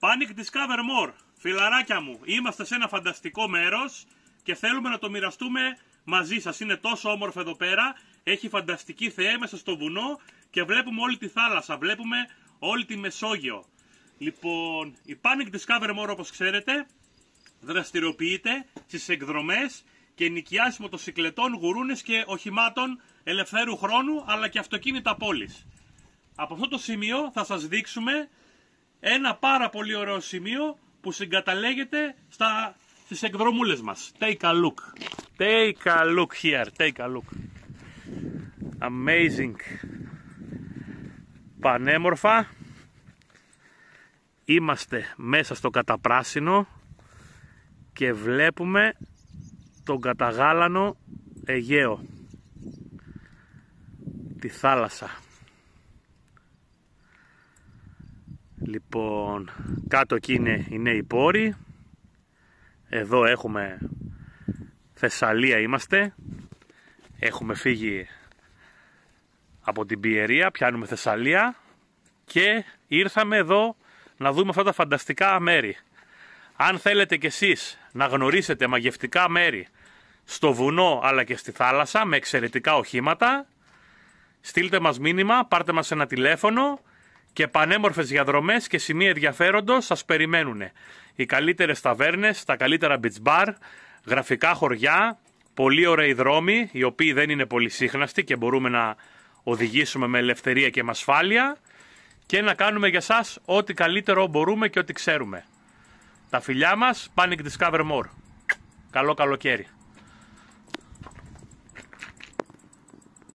Panic Discover More. Φιλαράκια μου, είμαστε σε ένα φανταστικό μέρος και θέλουμε να το μοιραστούμε μαζί σας. Είναι τόσο όμορφο εδώ πέρα, έχει φανταστική θεέ μέσα στο βουνό και βλέπουμε όλη τη θάλασσα, βλέπουμε όλη τη Μεσόγειο. Λοιπόν, η Panic Discover More, όπως ξέρετε, δραστηριοποιείται στις εκδρομές και νοικιάσει μοτοσυκλετών, γουρούνες και οχημάτων ελευθέρου χρόνου, αλλά και αυτοκίνητα πόλης. Από αυτό το σημείο θα σας δείξουμε ένα πάρα πολύ ωραίο σημείο που συγκαταλέγεται στις εκδρομούλες μας. Take a look. Take a look here. Take a look. Amazing. Πανέμορφα. Είμαστε μέσα στο καταπράσινο και βλέπουμε τον καταγάλανο Αιγαίο. Τη θάλασσα. Λοιπόν, κάτω εκεί είναι οι νέοι πόροι. Εδώ έχουμε Θεσσαλία είμαστε. Έχουμε φύγει από την Πιερία, πιάνουμε Θεσσαλία και ήρθαμε εδώ να δούμε αυτά τα φανταστικά μέρη. Αν θέλετε κι εσείς να γνωρίσετε μαγευτικά μέρη στο βουνό αλλά και στη θάλασσα με εξαιρετικά οχήματα, στείλτε μας μήνυμα, πάρτε μας ένα τηλέφωνο και πανέμορφες διαδρομές και σημεία ενδιαφέροντος σας περιμένουν. Οι καλύτερες ταβέρνες, τα καλύτερα beach bar, γραφικά χωριά, πολύ ωραίοι δρόμοι, οι οποίοι δεν είναι πολύ σύχναστοι και μπορούμε να οδηγήσουμε με ελευθερία και με ασφάλεια και να κάνουμε για σας ό,τι καλύτερο μπορούμε και ό,τι ξέρουμε. Τα φιλιά μας, Panic Discover More. Καλό καλοκαίρι.